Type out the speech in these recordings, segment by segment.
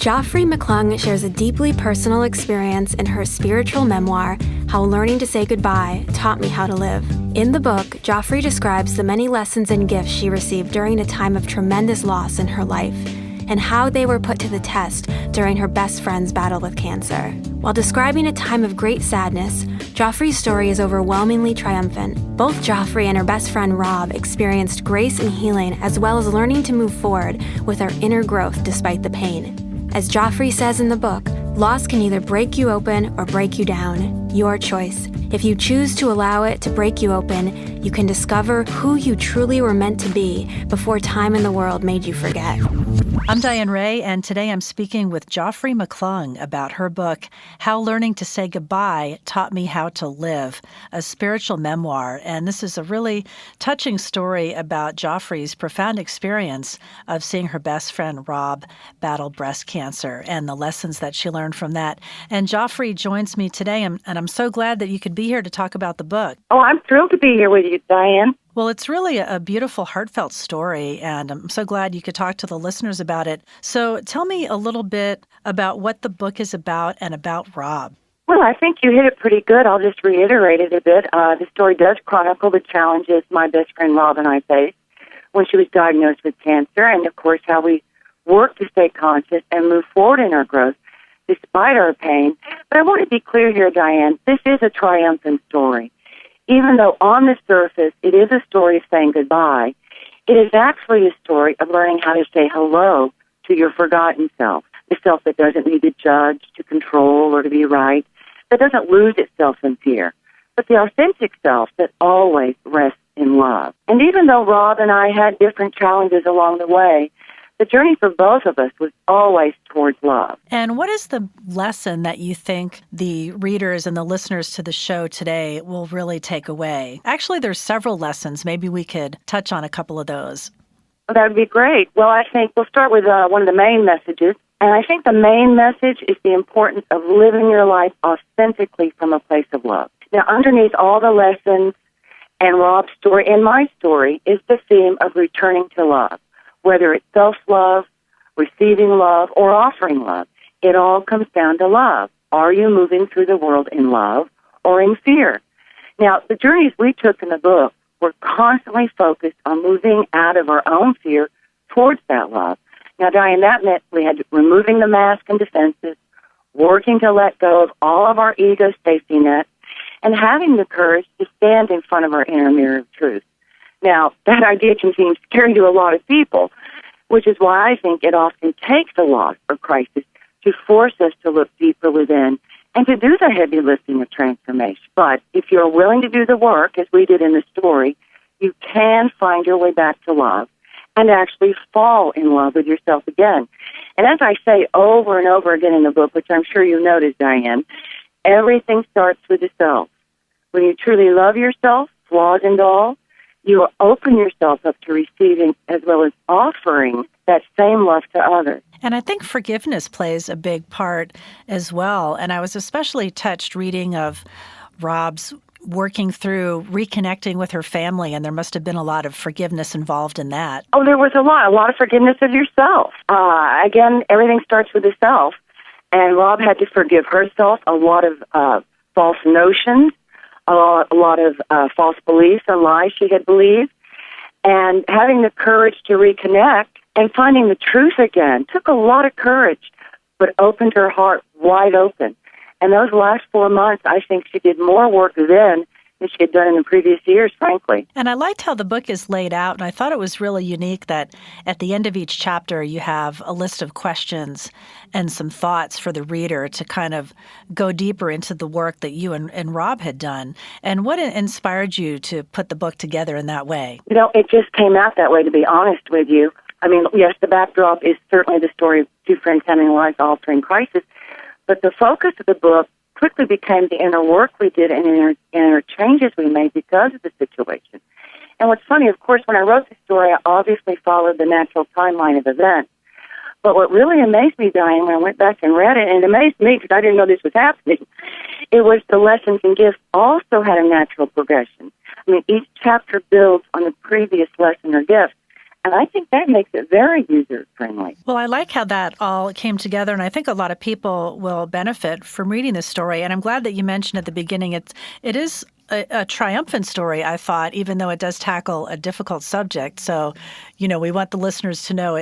Joffrey McClung shares a deeply personal experience in her spiritual memoir, How Learning to Say Goodbye Taught Me How to Live. In the book, Joffrey describes the many lessons and gifts she received during a time of tremendous loss in her life, and how they were put to the test during her best friend's battle with cancer. While describing a time of great sadness, Joffrey's story is overwhelmingly triumphant. Both Joffrey and her best friend Robb experienced grace and healing, as well as learning to move forward with their inner growth despite the pain. As Joffrey says in the book, loss can either break you open or break you down. Your choice. If you choose to allow it to break you open, you can discover who you truly were meant to be before time in the world made you forget. I'm Diane Ray, and today I'm speaking with Joffrey McClung about her book, How Learning to Say Goodbye Taught Me How to Live, a spiritual memoir. And this is a really touching story about Joffrey's profound experience of seeing her best friend Robb battle breast cancer and the lessons that she learned from that. And Joffrey joins me today, and I'm so glad that you could be here to talk about the book. Oh, I'm thrilled to be here with you, Diane. Well, it's really a beautiful, heartfelt story, and I'm so glad you could talk to the listeners about it. So tell me a little bit about what the book is about and about Robb. Well, I think you hit it pretty good. I'll just reiterate it a bit. The story does chronicle the challenges my best friend Robb and I faced when she was diagnosed with cancer, and, of course, how we work to stay conscious and move forward in our growth despite our pain. But I want to be clear here, Diane, this is a triumphant story. Even though on the surface it is a story of saying goodbye, it is actually a story of learning how to say hello to your forgotten self, the self that doesn't need to judge, to control, or to be right, that doesn't lose itself in fear, but the authentic self that always rests in love. And even though Robb and I had different challenges along the way, the journey for both of us was always towards love. And what is the lesson that you think the readers and the listeners to the show today will really take away? Actually, there's several lessons. Maybe we could touch on a couple of those. Well, that would be great. Well, I think we'll start with one of the main messages. And I think the main message is the importance of living your life authentically from a place of love. Now, underneath all the lessons and Robb's story and my story is the theme of returning to love. Whether it's self-love, receiving love, or offering love, it all comes down to love. Are you moving through the world in love or in fear? Now, the journeys we took in the book were constantly focused on moving out of our own fear towards that love. Now, Diane, that meant we had removing the mask and defenses, working to let go of all of our ego safety nets, and having the courage to stand in front of our inner mirror of truth. Now, that idea can seem scary to a lot of people, which is why I think it often takes a loss or crisis to force us to look deeper within and to do the heavy lifting of transformation. But if you're willing to do the work, as we did in the story, you can find your way back to love and actually fall in love with yourself again. And as I say over and over again in the book, which I'm sure you noticed, Diane, everything starts with the self. When you truly love yourself, flaws and all, you will open yourself up to receiving as well as offering that same love to others. And I think forgiveness plays a big part as well. And I was especially touched reading of Robb's working through reconnecting with her family, and there must have been a lot of forgiveness involved in that. Oh, there was a lot of forgiveness of yourself. Again, everything starts with the self, and Robb had to forgive herself a lot of false notions, a lot of false beliefs and lies she had believed, and having the courage to reconnect and finding the truth again took a lot of courage, but opened her heart wide open. And those last 4 months, I think she did more work then than she had done in the previous years, frankly. And I liked how the book is laid out, and I thought it was really unique that at the end of each chapter you have a list of questions and some thoughts for the reader to kind of go deeper into the work that you and Robb had done. And what inspired you to put the book together in that way? You know, it just came out that way, to be honest with you. I mean, yes, the backdrop is certainly the story of two friends having a life-altering crisis, but the focus of the book quickly became the inner work we did and inner changes we made because of the situation. And what's funny, of course, when I wrote the story, I obviously followed the natural timeline of events. But what really amazed me, Diane, when I went back and read it, and it amazed me because I didn't know this was happening, it was the lessons and gifts also had a natural progression. I mean, each chapter builds on the previous lesson or gift. And I think that makes it very user-friendly. Well, I like how that all came together, and I think a lot of people will benefit from reading this story. And I'm glad that you mentioned at the beginning it is a triumphant story, I thought, even though it does tackle a difficult subject. So, we want the listeners to know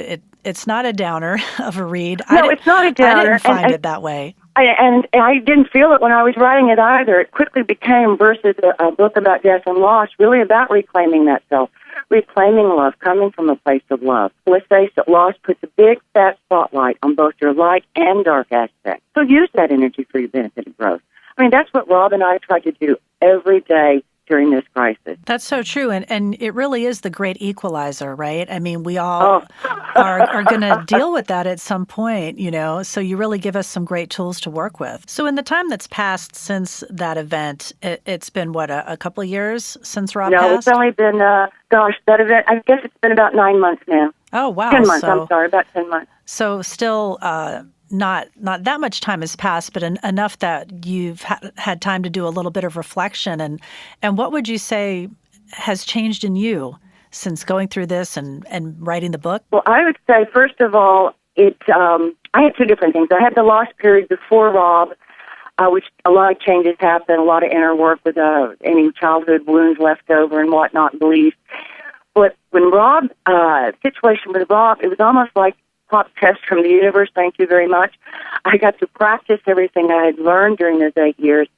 it's not a downer of a read. No, it's not a downer. I didn't find it that way. And I didn't feel it when I was writing it either. It quickly became, versus a book about death and loss, really about reclaiming that self, reclaiming love, coming from a place of love. Let's face it, loss puts a big, fat spotlight on both your light and dark aspects. So use that energy for your benefit and growth. I mean, that's what Rob and I try to do every day during this crisis. That's so true, and it really is the Great Equalizer, right? I mean, we all are going to deal with that at some point, so you really give us some great tools to work with. So in the time that's passed since that event, it's been, a couple of years since Rob passed? No, it's only been, that event, I guess it's been about 9 months now. Oh, wow. 10 months, I'm sorry, about 10 months. So still not that much time has passed, but enough that you've had time to do a little bit of reflection. And what would you say has changed in you since going through this and writing the book? Well, I would say, first of all, I had two different things. I had the loss period before Rob, which a lot of changes happened, a lot of inner work with any childhood wounds left over and whatnot, beliefs. But when situation with Rob, it was almost like pop test from the universe, thank you very much. I got to practice everything I had learned during those 8 years.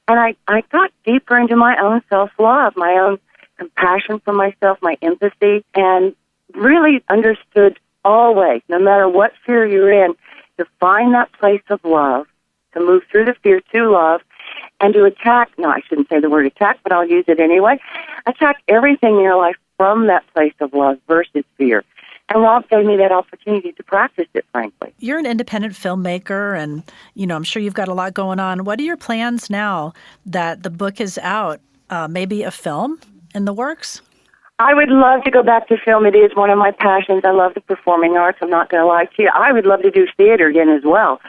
And I got deeper into my own self-love, my own compassion for myself, my empathy, and really understood always, no matter what fear you're in, to find that place of love, to move through the fear to love, and to attack, no, I shouldn't say the word attack, but I'll use it anyway, attack everything in your life from that place of love versus fear. And Rob gave me that opportunity to practice it, frankly. You're an independent filmmaker, and, I'm sure you've got a lot going on. What are your plans now that the book is out? Maybe a film in the works? I would love to go back to film. It is one of my passions. I love the performing arts. I'm not going to lie to you. I would love to do theater again as well.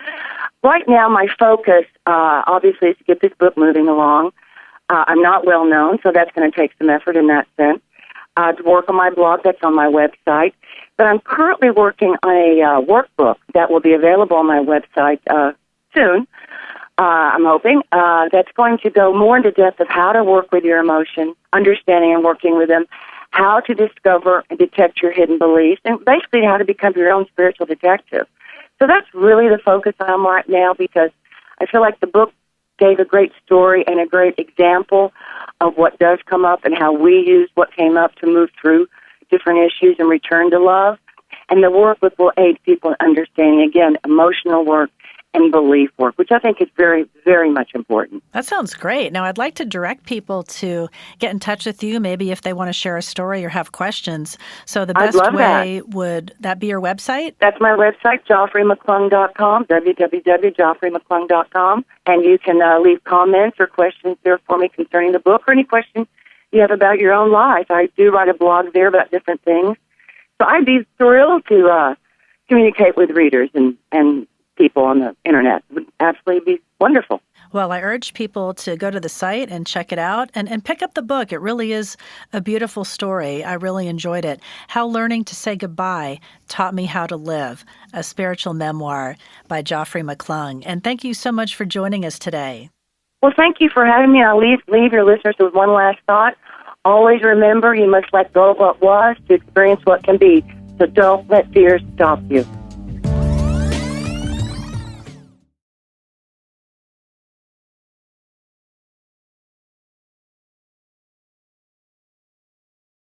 Right now, my focus, obviously, is to get this book moving along. I'm not well known, so that's going to take some effort in that sense. To work on my blog, that's on my website. But I'm currently working on a workbook that will be available on my website soon, I'm hoping. That's going to go more into depth of how to work with your emotions, understanding and working with them, how to discover and detect your hidden beliefs, and basically how to become your own spiritual detective. So that's really the focus I'm right now, because I feel like the book gave a great story and a great example of what does come up and how we use what came up to move through different issues and return to love. And the workbook will aid people in understanding, again, emotional work and belief work, which I think is very, very much important. That sounds great. Now, I'd like to direct people to get in touch with you, maybe if they want to share a story or have questions. So the best way, would that be your website? That's my website, JoffreyMcClung.com, www.JoffreyMcClung.com. And you can leave comments or questions there for me concerning the book, or any questions you have about your own life. I do write a blog there about different things. So I'd be thrilled to communicate with readers and people on the internet. It would absolutely be wonderful. Well, I urge people to go to the site and check it out and pick up the book. It really is a beautiful story. I really enjoyed it. How Learning to Say Goodbye Taught Me How to Live, a spiritual memoir by Joffrey McClung. And thank you so much for joining us today. Well, thank you for having me. I'll leave your listeners with one last thought. Always remember, you must let go of what was to experience what can be. So don't let fear stop you.